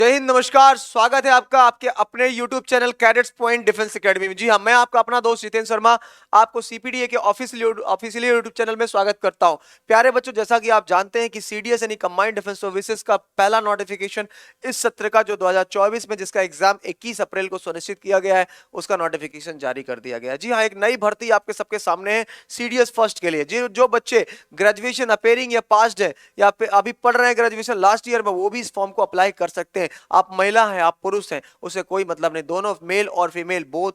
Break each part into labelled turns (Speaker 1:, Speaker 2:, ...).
Speaker 1: जय हिंद, नमस्कार। स्वागत है आपका आपके अपने YouTube channel cadets point defence academy में। जी हाँ, मैं आपका अपना दोस्त जितेंद्र शर्मा आपको सीपीडीए के ऑफिशियली YouTube चैनल में स्वागत करता हूं। प्यारे बच्चों, जैसा कि आप जानते हैं कि सीडीएस यानी कंबाइंड डिफेंस सर्विसेज का पहला नोटिफिकेशन इस सत्र का जो 2024 में जिसका एग्जाम 21 अप्रैल को सुनिश्चित किया गया है, उसका नोटिफिकेशन जारी कर दिया गया है। जी हाँ, एक नई भर्ती आपके सबके सामने है सीडीएस फर्स्ट के लिए। जो बच्चे ग्रेजुएशन अपेयरिंग या पास्ड है या अभी पढ़ रहे हैं ग्रेजुएशन लास्ट ईयर में, वो भी इस फॉर्म को अप्लाई कर सकते हैं। आप महिला हैं, आप पुरुष हैं, उससे कोई मतलब नहीं। दोनों मेल और फीमेल बोथ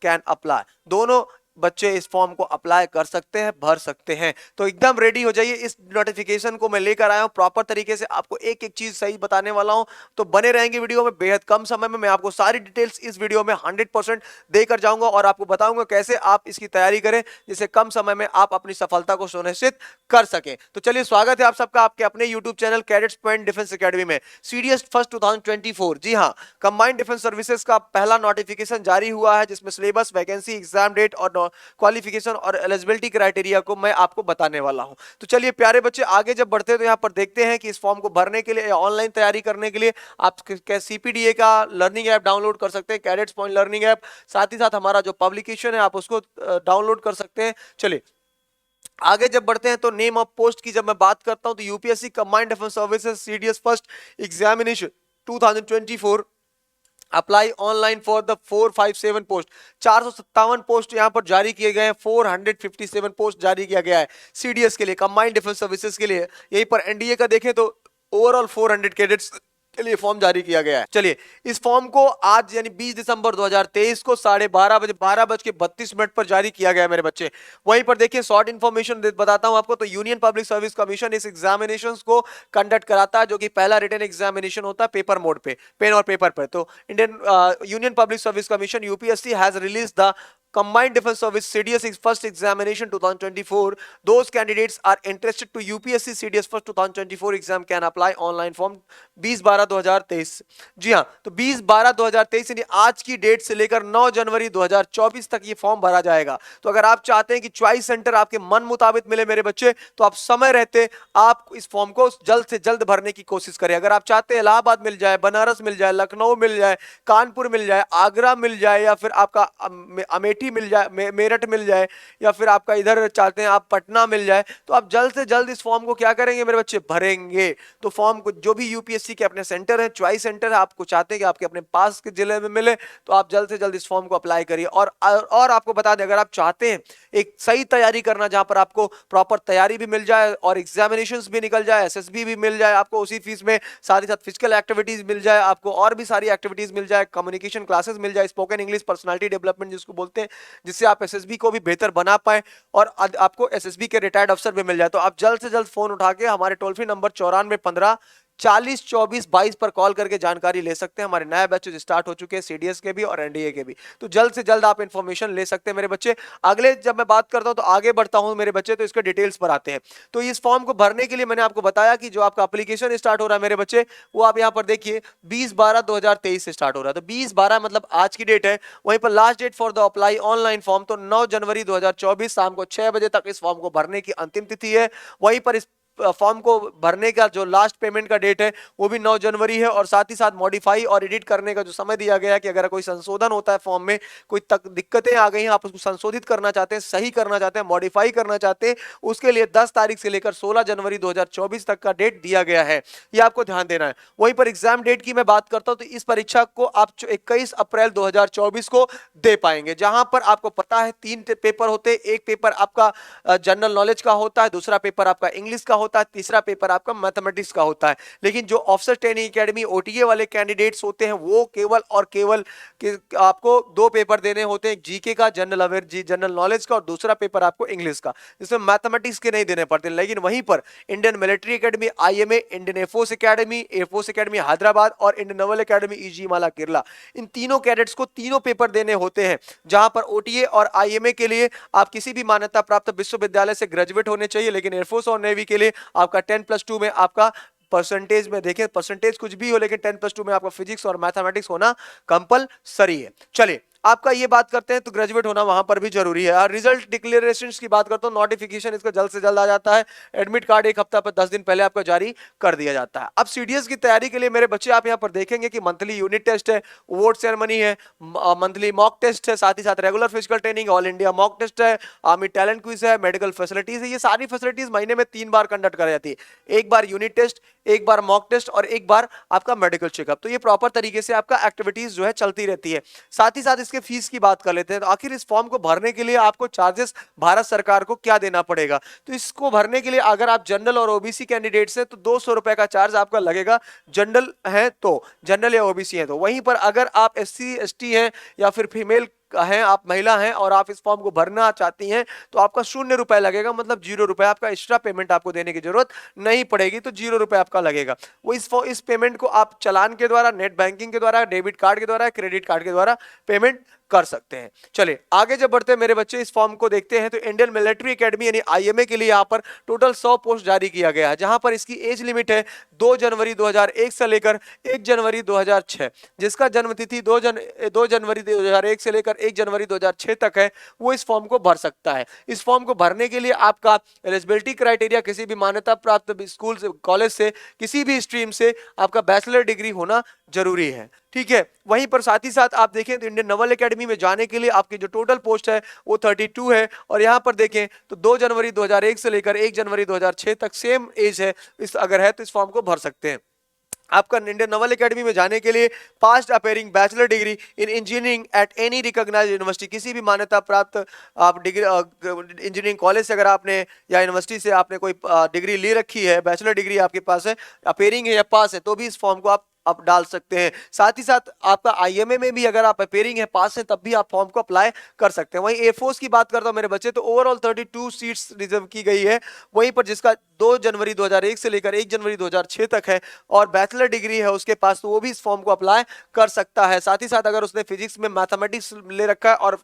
Speaker 1: कैन अप्लाई। दोनों बच्चे इस फॉर्म को अप्लाई कर सकते हैं, भर सकते हैं। तो एकदम रेडी हो जाइए। इस नोटिफिकेशन को मैं लेकर आया हूं प्रॉपर तरीके से, आपको एक एक चीज सही बताने वाला हूं। तो बने रहेंगे वीडियो में। बेहद कम समय में मैं आपको सारी डिटेल्स इस वीडियो में 100% देकर जाऊंगा और आपको बताऊंगा कैसे आप इसकी तैयारी करें, जिससे कम समय में आप अपनी सफलता को सुनिश्चित कर सकें। तो चलिए, स्वागत है आप सबका आपके अपने YouTube channel cadets point defence academy में। सीडीएस फर्स्ट 2024, जी हाँ, कंबाइंड डिफेंस सर्विसेज का पहला नोटिफिकेशन जारी हुआ है, जिसमें सिलेबस, वैकेंसी, एग्जाम डेट और क्वालिफिकेशन और एलिजिबिलिटी क्राइटेरिया को मैं आपको बताने वाला हूं। तो चलिए प्यारे बच्चे, आगे जब बढ़ते हैं तो यहां पर देखते हैं कि इस फॉर्म को भरने के लिए या ऑनलाइन तैयारी करने के लिए आप सीपीडीए का लर्निंग ऐप डाउनलोड कर सकते हैं, कैडेट्स पॉइंट लर्निंग ऐप। साथ ही साथ हमारा जो पब्लिकेशन है आप उसको डाउनलोड कर सकते हैं। चलिए आगे जब बढ़ते हैं तो नेम ऑफ पोस्ट की जब मैं बात करता हूं तो UPSC combined defence services CDS first examination 2024 apply online for the 457 post. 457 post यहां पर जारी किए गए हैं, 457 पोस्ट जारी किया गया है सीडीएस के लिए, कंबाइंड डिफेंस सर्विसेज के लिए। यहीं पर एनडीए का देखें तो ओवरऑल 400 कैडेट्स के लिए फॉर्म जारी किया गया है। चलिए, इस फॉर्म को आज यानी 20 दिसंबर 2023 को 12:32 पर जारी किया गया है मेरे बच्चे। वहीं पर देखिए, शॉर्ट इंफॉर्मेशन बताता हूं आपको। तो यूनियन पब्लिक सर्विस कमीशन इस एग्जामिनेशन को कंडक्ट कराता है, जो कि पहला रिटन एग्जामिनेशन होता है पेपर मोड पे, पेन और पेपर पे। तो Indian union public service commission UPSC has release the Combined Defense Service CDS first examination 2024. Those candidates are interested to UPSC CDS first 2024 exam can apply online form 20/12/2023। जी हाँ, तो 20/12/2023 यानी आज की date से लेकर 9 जनवरी 2024 तक ये फॉर्म भरा जाएगा। तो अगर आप चाहते हैं कि चॉइस सेंटर आपके मन मुताबिक मिले मेरे बच्चे, तो आप समय रहते आप इस फॉर्म को जल्द से जल्द भरने की कोशिश करें। अगर आप चाहते हैं इलाहाबाद मिल जाए, बनारस मिल जाए, लखनऊ मिल जाए, कानपुर मिल जाए, आगरा मिल जाए, या फिर आपका अमेठी मिल जाए, मेरठ मिल जाए, या फिर आपका इधर चाहते हैं आप पटना मिल जाए, तो आप जल्द से जल्द इस फॉर्म को क्या करेंगे मेरे बच्चे, भरेंगे। तो फॉर्म को जो भी यूपीएससी के अपने सेंटर है, चॉइस सेंटर है, आपको चाहते हैं कि आपके अपने पास के जिले में मिले, तो आप जल्द से जल्द इस फॉर्म को अप्लाई करिए। और आपको बता दें, अगर आप चाहते हैं एक सही तैयारी करना, जहां पर आपको प्रॉपर तैयारी भी मिल जाए और एग्जामिनेशंस भी निकल जाए, एसएसबी भी मिल जाए आपको उसी फीस में, साथ ही साथ फिजिकल एक्टिविटीज मिल जाए आपको, और भी सारी एक्टिविटीज मिल जाए, कम्युनिकेशन क्लासेस मिल जाए, स्पोकन इंग्लिश, पर्सनालिटी डेवलपमेंट जिसको बोलते हैं, जिससे आप एसएसबी को भी बेहतर बना पाए और आपको एसएसबी के रिटायर्ड अफसर भी मिल जाए, तो आप जल्द से जल्द फोन उठा के हमारे टोल फ्री नंबर 9415 40 24 22 पर कॉल करके जानकारी ले सकते हैं। हमारे नए बैचेज स्टार्ट हो चुके हैं, सीडीएस के भी और एनडीए के भी, तो जल्द से जल्द आप इंफॉर्मेशन ले सकते हैं मेरे बच्चे। अगले जब मैं बात करता हूं तो आगे बढ़ता हूं मेरे बच्चे, तो इसके डिटेल्स पर आते हैं। तो इस फॉर्म को भरने के लिए मैंने आपको बताया कि जो आपका एप्लीकेशन स्टार्ट हो रहा है मेरे बच्चे, वो आप यहां पर देखिए 20/12/2023 से स्टार्ट हो रहा है। तो 20/12 मतलब आज की डेट है। वहीं पर last date for the apply online form तो 9 जनवरी 2024 शाम को 6 बजे तक इस फॉर्म को भरने की अंतिम तिथि है। वहीं पर इस फॉर्म को भरने का जो लास्ट पेमेंट का डेट है वो भी 9 जनवरी है। और साथ ही साथ मॉडिफाई और एडिट करने का जो समय दिया गया है कि अगर कोई संशोधन होता है फॉर्म में, कोई दिक्कतें आ गई हैं, आप उसको संशोधित करना चाहते हैं, सही करना चाहते हैं, मॉडिफाई करना चाहते हैं, उसके लिए 10 तारीख से लेकर 16 जनवरी 2024 तक का डेट दिया गया है। ये आपको ध्यान देना है। वहीं पर एग्जाम डेट की मैं बात करता हूं तो इस परीक्षा को आप 21 अप्रैल 2024 को दे पाएंगे, जहां पर आपको पता है 3 पेपर होते हैं। एक पेपर आपका जनरल नॉलेज का होता है, दूसरा पेपर आपका इंग्लिश का होता है, तीसरा पेपर आपका मैथमेटिक्स का होता है। लेकिन जो ऑफिसर ट्रेनिंग एकेडमी ओटीए वाले कैंडिडेट्स होते हैं, वो केवल और केवल आपको 2 पेपर देने होते हैं, जीके का, जनरल अवेयर जनरल नॉलेज का, और दूसरा पेपर आपको इंग्लिश का, जिसमें मैथमेटिक्स के नहीं देने पड़ते। लेकिन वहीं पर Indian military academy IMA, Indian air force academy Hyderabad और इंडियन नेवल एकेडमी ईजी माला केरला, इन तीनों कैडेट्स को तीनों पेपर देने होते हैं। जहां पर ओटीए और आईएमए के लिए आप किसी भी मान्यता प्राप्त विश्वविद्यालय से ग्रेजुएट होने चाहिए, लेकिन एयरफोर्स और नेवी के लिए आपका 10+2 में आपका परसेंटेज में देखें, परसेंटेज कुछ भी हो लेकिन 10+2 में आपका फिजिक्स और मैथमेटिक्स होना कंपलसरी है। चलिए आपका ये बात करते हैं तो ग्रेजुएट होना वहां पर भी जरूरी है। और रिजल्ट डिक्लेरेशन की बात करता हूँ, नोटिफिकेशन इसका जल्द से जल्द आ जाता है। एडमिट कार्ड एक हफ्ता पर 10 दिन पहले आपका जारी कर दिया जाता है। अब सीडीएस की तैयारी के लिए मेरे बच्चे आप यहाँ पर देखेंगे कि मंथली यूनिट टेस्ट है, अवार्ड सेरेमनी है, मंथली मॉक टेस्ट है, साथ ही साथ regular physical training, all India mock test है, आर्मी टैलेंट क्विज है, मेडिकल फैसिलिटीज है। ये सारी फैसिलिटीज महीने में 3 बार कंडक्ट कराई जाती है, एक बार यूनिट टेस्ट, एक बार मॉक टेस्ट और एक बार आपका मेडिकल चेकअप। तो ये प्रॉपर तरीके से आपका एक्टिविटीज जो है चलती रहती है। साथ ही साथ इसके फीस की बात कर लेते हैं। तो आखिर इस फॉर्म को भरने के लिए आपको चार्जेस भारत सरकार को क्या देना पड़ेगा? तो इसको भरने के लिए अगर आप जनरल और ओबीसी कैंडिडेट्स हैं तो 200 रुपए का चार्ज आपका लगेगा, जनरल है तो, जनरल या ओबीसी है तो। वहीं पर अगर आप एससी एसटी हैं या फिर फीमेल हैं, आप महिला हैं और आप इस फॉर्म को भरना चाहती हैं तो आपका 0 रुपए लगेगा, मतलब 0 रुपए। आपका एक्स्ट्रा पेमेंट आपको देने की जरूरत नहीं पड़ेगी, तो 0 रुपए आपका लगेगा। वो इस पेमेंट को आप चालान के द्वारा, नेट बैंकिंग के द्वारा, डेबिट कार्ड के द्वारा, क्रेडिट कार्ड के द्वारा पेमेंट कर सकते हैं। चलिए आगे जब बढ़ते हैं मेरे बच्चे, इस फॉर्म को देखते हैं। तो इंडियन मिलिट्री एकेडमी यानी आईएमए के लिए यहाँ पर टोटल 100 पोस्ट जारी किया गया है, जहां पर इसकी एज लिमिट है 2 जनवरी 2001 से लेकर 1 जनवरी 2006। जिसका जन्म तिथि 2 जनवरी 2001 से लेकर 1 जनवरी 2006 तक है, वो इस फॉर्म को भर सकता है। इस फॉर्म को भरने के लिए आपका एलिजिबिलिटी क्राइटेरिया किसी भी मान्यता प्राप्त स्कूल से, कॉलेज से, किसी भी स्ट्रीम से आपका बैचलर डिग्री होना जरूरी है। ठीक है, वहीं पर साथ ही साथ आप देखें तो इंडियन नवल एकेडमी में जाने के लिए आपकी जो टोटल पोस्ट है वो 32 है। और यहां पर देखें तो 2 जनवरी 2001 से लेकर 1 जनवरी 2006 तक सेम एज है, इस अगर है तो इस फॉर्म को भर सकते हैं। आपका इंडियन नवल एकेडमी में जाने के लिए passed appearing bachelor degree in engineering at any recognised university, किसी भी मान्यता प्राप्त आप डिग्री इंजीनियरिंग कॉलेज से अगर आपने या यूनिवर्सिटी से आपने कोई डिग्री ले रखी है, बैचलर डिग्री आपके पास है, अपेयरिंग है या पास है, तो भी इस फॉर्म को आप डाल सकते हैं। साथ ही साथ आपका आईएमए में भी अगर आप अपेयरिंग है, पास है, तब भी आप फॉर्म को अप्लाई कर सकते हैं। वहीं एयरफोर्स की बात करता हूं मेरे बच्चे, तो ओवरऑल 32 सीट्स रिजर्व की गई है, वहीं पर जिसका 2 जनवरी 2001 से लेकर 1 जनवरी 2006 तक है और बैचलर डिग्री है उसके पास, तो वो भी इस फॉर्म को अप्लाई कर सकता है। साथ ही साथ अगर उसने फिजिक्स में मैथमेटिक्स ले रखा है और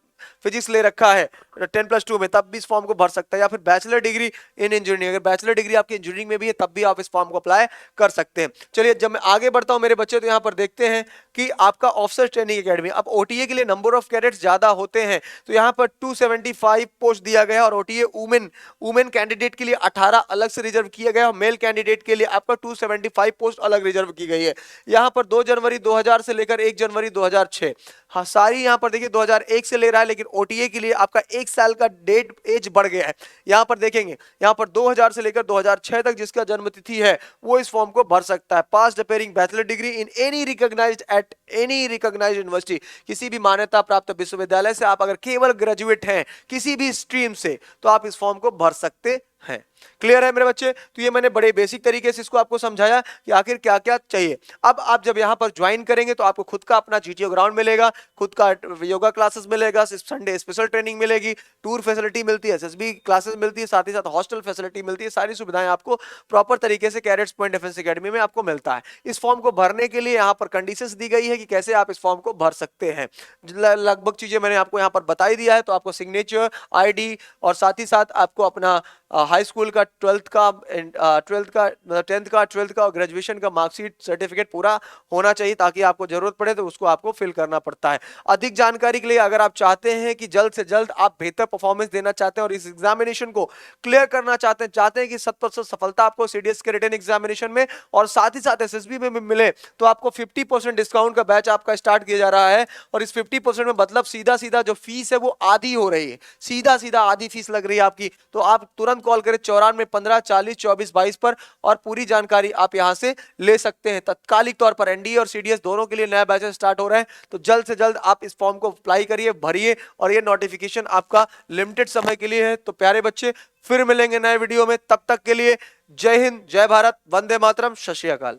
Speaker 1: फिजिक्स ले रखा है 10+2 में, तब भी इस फॉर्म को भर सकता है। या फिर बैचलर डिग्री इन इंजीनियरिंग, अगर बैचलर डिग्री आपकी इंजीनियरिंग में भी है तब भी आप इस फॉर्म को अप्लाई कर सकते हैं। चलिए जब मैं आगे बढ़ता हूं मेरे बच्चे, तो यहां पर देखते हैं कि आपका ऑफिसर ट्रेनिंग एकेडमी, अब ओटीए के लिए नंबर ऑफ कैडेट्स ज्यादा होते हैं, तो यहां पर 275 पोस्ट दिया गया और ओटीए वुमेन कैंडिडेट के लिए 18 अलग से रिजर्व किया गया और मेल कैंडिडेट के लिए आपका 275 पोस्ट अलग रिजर्व की गई है। यहां पर 2 जनवरी 2000 से लेकर 1 जनवरी 2006, हाँ सारी यहां पर देखिए 2001 से ले रहा है, लेकिन ओटीए के लिए आपका 1 साल का डेट एज बढ़ गया है। यहां पर देखेंगे, यहां पर 2000 से लेकर 2006 तक जिसका जन्म तिथि है वो इस फॉर्म को भर सकता है। Passed appearing bachelor degree in any recognised at any recognised university, किसी भी मान्यता प्राप्त विश्वविद्यालय से आप अगर केवल ग्रेजुएट हैं किसी भी स्ट्रीम से, तो आप इस फॉर्म को भर सकते हैं। क्लियर है मेरे बच्चे? तो ये मैंने बड़े बेसिक तरीके से इसको आपको समझाया कि आखिर क्या क्या चाहिए। अब आप जब यहाँ पर ज्वाइन करेंगे तो आपको खुद का अपना जीटीओ ग्राउंड मिलेगा, खुद का योगा क्लासेस मिलेगा, संडे स्पेशल ट्रेनिंग मिलेगी, टूर फैसिलिटी मिलती है, एसएसबी क्लासेस मिलती है, साथ ही साथ हॉस्टल फैसिलिटी मिलती है। सारी सुविधाएं आपको प्रॉपर तरीके से कैडेट्स पॉइंट डिफेंस एकेडमी में आपको मिलता है। इस फॉर्म को भरने के लिए यहाँ पर कंडीशंस दी गई है कि कैसे आप इस फॉर्म को भर सकते हैं। लगभग चीजें मैंने आपको यहाँ पर बताई दिया है। तो आपको सिग्नेचर, आईडी और साथ ही साथ आपको अपना हाई स्कूल का, 10th का 12th का और ग्रेजुएशन का मार्कशीट, सर्टिफिकेट पूरा होना चाहिए, ताकि आपको जरूरत पड़े तो उसको आपको फिल करना पड़ता है। अधिक जानकारी के लिए अगर आप चाहते हैं कि जल्द से जल्द आप बेहतर परफॉर्मेंस देना चाहते हैं और इस एग्जामिनेशन को क्लियर करना चाहते हैं कि 100% सफलता आपको सीडीएस के रिटन एग्जामिनेशन में और साथ ही साथ एसएसबी में भी मिले, तो आपको 50% डिस्काउंट का बैच आपका स्टार्ट किया जा रहा है। और इस 50% में मतलब सीधा सीधा जो फीस है वो आधी हो रही है, सीधा सीधा आधी फीस लग रही है आपकी। तो आप तुरंत कॉल करें 94 15 40 24 22 पर और पूरी जानकारी आप यहां से ले सकते हैं। तत्कालिक तौर पर एनडीए और सीडीएस दोनों के लिए नया बैचेस स्टार्ट हो रहे हैं, तो जल्द से जल्द आप इस फॉर्म को अप्लाई करिए, भरिए और ये नोटिफिकेशन आपका लिमिटेड समय के लिए है। तो प्यारे बच्चे, फिर मिलेंगे नए वीडियो में, तब तक के लिए जय हिंद, जय भारत, वंदे मातरम, सत श्री अकाल।